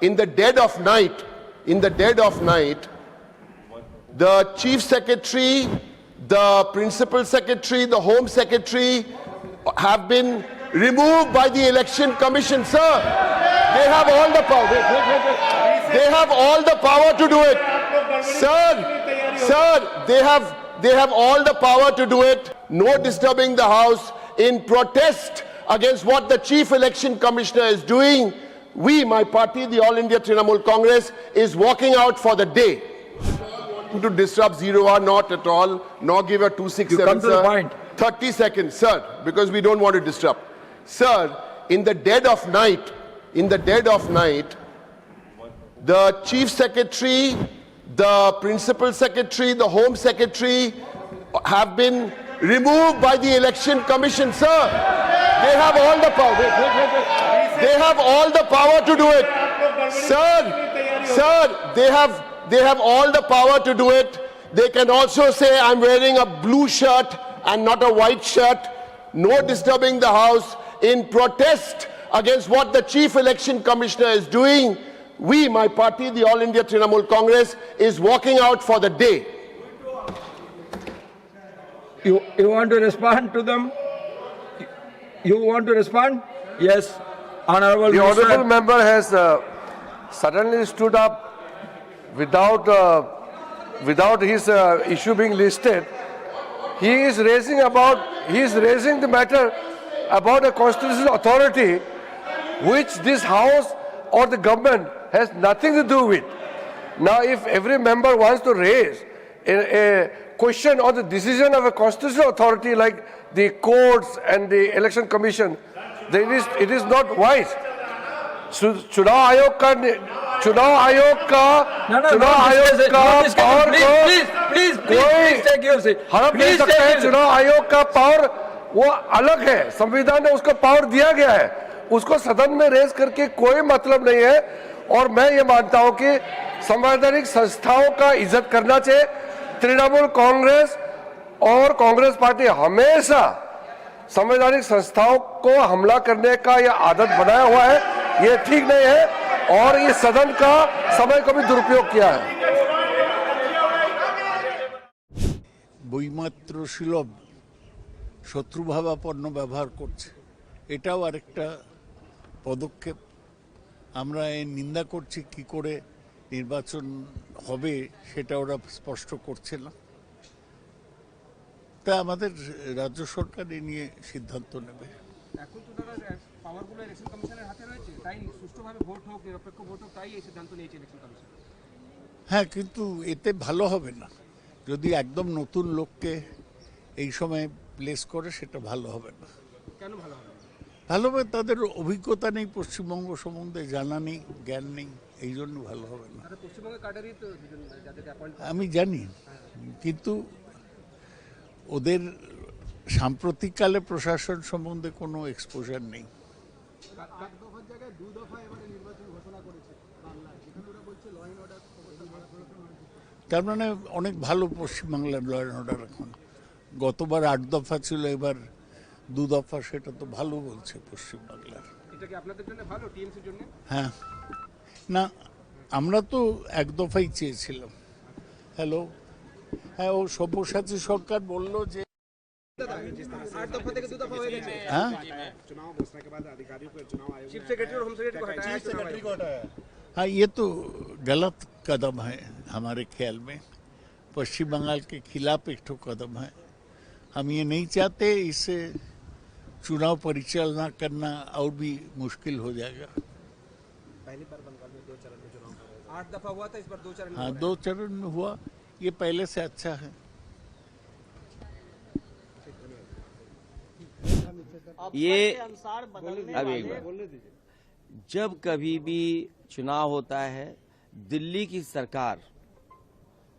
in the dead of night, the chief secretary, the principal secretary, the home secretary have been removed by the election commission, sir. They have all the power. They have all the power to do it. Sir, they have all the power to do it. No disturbing the house in protest against what the chief election commissioner is doing. We, my party, the All India Trinamool Congress, is walking out for the day. To disrupt 0 hour, not at all, nor give a 267, you come to sir. the point. 30 seconds, sir, because we don't want to disrupt. Sir, in the dead of night, the chief secretary, the principal secretary, the home secretary have been removed by the election commission, sir. They have all the power. They have all the power to do it. Sir, they have all the power to do it. They can also say, I'm wearing a blue shirt and not a white shirt. No disturbing the house in protest against what the chief election commissioner is doing. We, my party, the All India Trinamool Congress, is walking out for the day. You want to respond to them? You want to respond? Yes. Honorable The Minister. honorable member has suddenly stood up without his issue being listed. He is raising the matter about a constitutional authority which this house or the government has nothing to do with. Now, if every member wants to raise a question on the decision of a constitutional authority like the courts and the election commission, then it is not wise. चुनाव आयोग का हड़प नहीं सकता है। चुनाव आयोग का पावर वो अलग है, संविधान ने उसको पावर दिया गया है, उसको सदन में रेज करके कोई मतलब नहीं है। और मैं ये मानता हूं कि संवैधानिक संस्थाओं का इज्जत करना चाहिए। तृणमूल कांग्रेस और कांग्रेस पार्टी हमेशा संवैधानिक संस्थाओं को हमला करने का यह आदत बनाया हुआ है, ये ठीक नहीं है और ये सदन का समय को भी दुरुपयोग किया है। বইমাত্র সুলভ শত্রুভাবাপন্ন ব্যবহার করছে, এটাও আরেকটা পদক্ষেপ। আমরা এর নিন্দা করছি, কি করে নির্বাচন হবে সেটা ওরা স্পষ্ট করছে না। তা আমাদের রাজ্য সরকার এ নিয়ে সিদ্ধান্ত নেবে। এখন তো তারা পাওয়ারগুলো ইলেকশন কমিশনের হাতে রয়েছে, তাই সুষ্ঠুভাবে ভোট হোক, নিরপেক্ষ ভোট হোক, তাই এই সিদ্ধান্ত নিয়েছে ইলেকশন কমিশন। হ্যাঁ, কিন্তু এতে ভালো হবে না যদি একদম নতুন লোককে এই সময় প্লেস করে, সেটা ভালো হবে না। কেন ভালো হবে? ভালো হবে, তাদের অভিজ্ঞতা নেই, পশ্চিমবঙ্গ সম্বন্ধে জানা নেই, জ্ঞান নেই, এই জন্য ভালো হবে না। পশ্চিমবঙ্গের কাডারই তো যাদেরকে অ্যাপয়েন্ট, আমি জানি, কিন্তু ওদের সাম্প্রতিককালে প্রশাসন সম্বন্ধে কোনো এক্সপোজার নেই। তার মানে অনেক ভালো পশ্চিমবাংলার ল অ্যান্ড অর্ডার এখন। গতবার 8 দফা ছিল, এবার 2 দফা, সেটা তো ভালো বলছে পশ্চিমবাংলার। এটা কি আপনাদের জন্য ভালো, টিএমসির জন্য? হ্যাঁ, না আমরা তো 1 দফাই চেয়েছিলাম। হ্যালো, হ্যাঁ, ও সব্যসাচী সরকার বলল যে 8 दफा থেকে 2 दफा হয়ে গেছে। हाँ चुनाव घोषणा के बाद अधिकारियों को चुनाव आयोग चीफ सेक्रेटरी और होम सेक्रेटरी को हटाया। हाँ, ये तो गलत कदम है हमारे ख्याल में, पश्चिम बंगाल के खिलाफ एक ठो कदम है। हम ये नहीं चाहते, इससे चुनाव परिचालना करना और भी मुश्किल हो जाएगा। पहली बार बंगाल में 2 चरण में चुनाव होगा। 8 दफा हुआ था, इस बार 2 चरण में। हाँ, 2 चरण में हुआ, ये पहले से अच्छा है। ये अभी जब कभी भी चुनाव होता है, दिल्ली की सरकार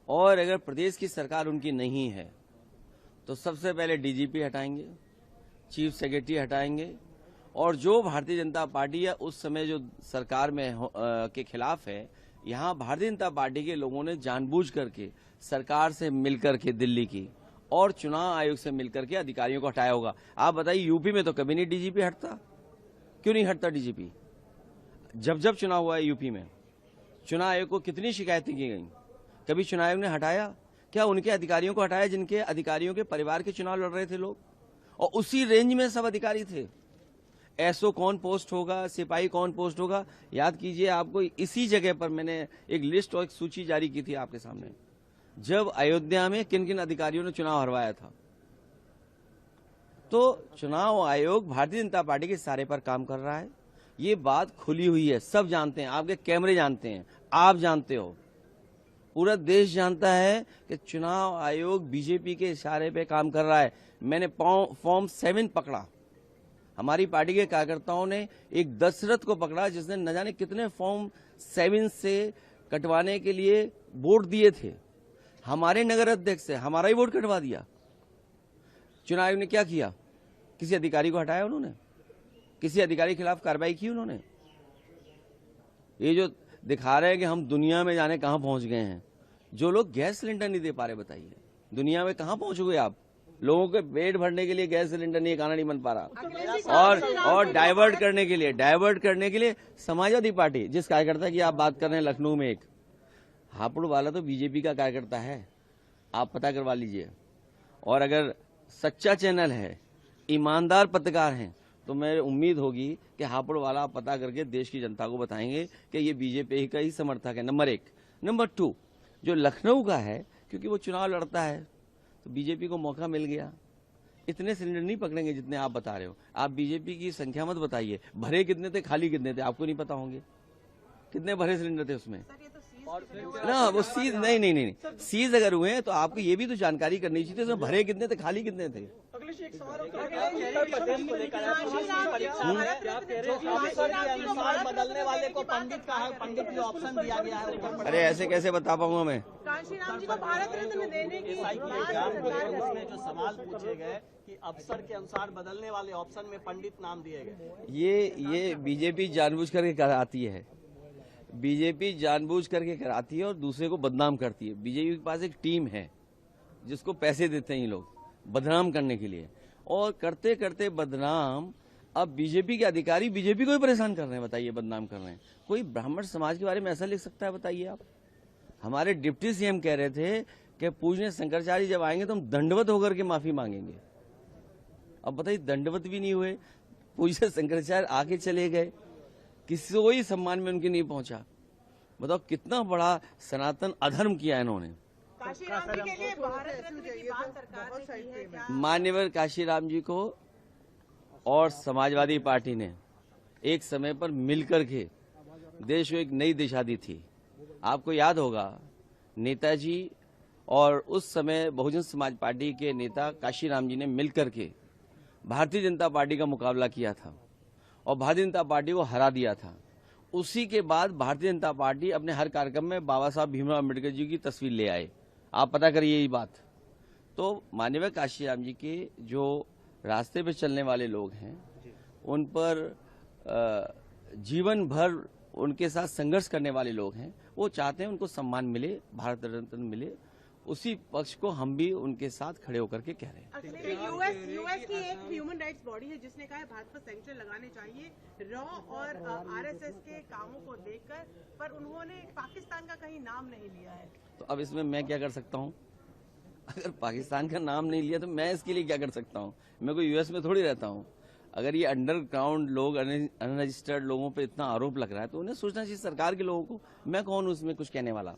और अगर प्रदेश की सरकार उनकी नहीं है तो सबसे पहले डीजीपी हटाएंगे, चीफ सेक्रेटरी हटाएंगे, और जो भारतीय जनता पार्टी है उस समय जो सरकार में के खिलाफ है, यहाँ भारतीय जनता पार्टी के लोगों ने जानबूझ करके सरकार से मिलकर के दिल्ली की और चुनाव आयोग से मिलकर के अधिकारियों को हटाया होगा। आप बताइए, यूपी में तो कभी नहीं डीजीपी हटता, क्यों नहीं हटता डीजीपी? जब जब चुनाव हुआ है यूपी में, चुनाव आयोग को कितनी शिकायतें की गई, कभी चुनाव आयोग ने हटाया क्या? उनके अधिकारियों को हटाया जिनके अधिकारियों के परिवार के चुनाव लड़ रहे थे लोग, और उसी रेंज में सब अधिकारी थे। एसओ कौन पोस्ट होगा, सिपाही कौन पोस्ट होगा, याद कीजिए। आपको इसी जगह पर मैंने एक लिस्ट और एक सूची जारी की थी आपके सामने, जब अयोध्या में किन किन अधिकारियों ने चुनाव हरवाया था। तो चुनाव आयोग भारतीय जनता पार्टी के इशारे पर काम कर रहा है, ये बात खुली हुई है, सब जानते हैं, आपके कैमरे जानते हैं, आप जानते हो, पूरा देश जानता है कि चुनाव आयोग बीजेपी के इशारे पे काम कर रहा है। मैंने फॉर्म 7 पकड़ा, हमारी पार्टी के कार्यकर्ताओं ने एक दशरथ को पकड़ा जिसने न जाने कितने फॉर्म 7 से कटवाने के लिए वोट दिए थे। हमारे नगर अध्यक्ष से हमारा ही वोट कटवा दिया। चुनाव आयोग ने क्या किया? किसी अधिकारी को हटाया उन्होंने? किसी अधिकारी के खिलाफ कार्रवाई की उन्होंने? ये जो दिखा रहे हैं कि हम दुनिया में जाने कहां पहुंच गए हैं, जो लोग गैस सिलेंडर नहीं दे पा रहे, बताइए दुनिया में कहां पहुंचोगे आप? लोगों के पेट भरने के लिए गैस सिलेंडर नहीं, खाना नहीं बन पा रहा, और डाइवर्ट करने के लिए समाजवादी पार्टी, जिस कार्यकर्ता की आप बात कर रहे हैं लखनऊ में, एक हापुड़ वाला तो बीजेपी का कार्यकर्ता है, आप पता करवा लीजिए। और अगर सच्चा चैनल है, ईमानदार पत्रकार हैं, तो मेरी उम्मीद होगी कि हापुड़ वाला आप पता करके देश की जनता को बताएंगे कि ये बीजेपी का ही समर्थक है, नंबर 1। नंबर 2, जो लखनऊ का है, क्योंकि वो चुनाव लड़ता है तो बीजेपी को मौका मिल गया। इतने सिलेंडर नहीं पकड़ेंगे जितने आप बता रहे हो। आप बीजेपी की संख्या मत बताइए, भरे कितने थे, खाली कितने थे, आपको नहीं पता होंगे कितने भरे सिलेंडर थे उसमें ना। वो सीज नहीं, सीज अगर हुए हैं तो आपको ये भी तो जानकारी करनी चाहिए उसमें भरे कितने थे, खाली कितने थे। बदलने वाले को पंडित का है, पंडित को ऑप्शन दिया गया है। अरे ऐसे कैसे बता पाऊंगा मैं? कांशीराम जी को भारत रत्न देने की उसमें जो सवाल पूछे गए कि अफसर के अनुसार बदलने वाले ऑप्शन में पंडित नाम दिए गए। ये बीजेपी जानबूझ करके कराती है, बीजेपी जानबूझ करके कराती है और दूसरे को बदनाम करती है। बीजेपी के पास एक टीम है जिसको पैसे देते हैं ये लोग बदनाम करने के लिए, और करते करते बदनाम अब बीजेपी के अधिकारी बीजेपी को ही परेशान कर रहे हैं। बताइए, बदनाम कर रहे हैं। कोई ब्राह्मण समाज के बारे में ऐसा लिख सकता है? बताइए आप। हमारे डिप्टी सीएम कह रहे थे कि पूजनीय शंकराचार्य जब आएंगे तो हम दंडवत होकर के माफी मांगेंगे। अब बताइए, दंडवत भी नहीं हुए, पूजनीय शंकराचार्य आके चले गए, किसी को ही सम्मान में उनके नहीं पहुंचा। बताओ कितना बड़ा सनातन अधर्म किया इन्होंने। मान्यवर काशीराम जी को और समाजवादी पार्टी ने एक समय पर मिलकर के देश को एक नई दिशा दी थी। आपको याद होगा, नेताजी और उस समय बहुजन समाज पार्टी के नेता काशीराम जी ने मिलकर के भारतीय जनता पार्टी का मुकाबला किया था और भारतीय जनता पार्टी को हरा दिया था। उसी के बाद भारतीय जनता पार्टी अपने हर कार्यक्रम में बाबा साहब भीमराव अम्बेडकर जी की तस्वीर ले आए। आप पता करिए यही बात। तो माननीय काशीराम जी के जो रास्ते पे चलने वाले लोग हैं, उन पर जीवन भर उनके साथ संघर्ष करने वाले लोग हैं, वो चाहते हैं उनको सम्मान मिले, भारत रत्न मिले। उसी पक्ष को हम भी उनके साथ खड़े होकर के कह रहे हैं। यूएस की एक ह्यूमन राइट्स बॉडी है जिसने कहा है भारत पर सैंक्शन लगाने चाहिए रॉ और आरएसएस के कामों को देखकर, पर उन्होंने पाकिस्तान का कहीं नाम नहीं लिया है। तो अब इसमें मैं क्या कर सकता हूँ? अगर पाकिस्तान का नाम नहीं लिया तो मैं इसके लिए क्या कर सकता हूँ? मैं कोई यूएस में थोड़ी रहता हूँ। अगर ये अंडरग्राउंड लोग, अनरजिस्टर्ड लोगों पे इतना आरोप लग रहा है तो उन्हें सोचना चाहिए सरकार के लोगों को। मैं कौन हूँ उसमें कुछ कहने वाला?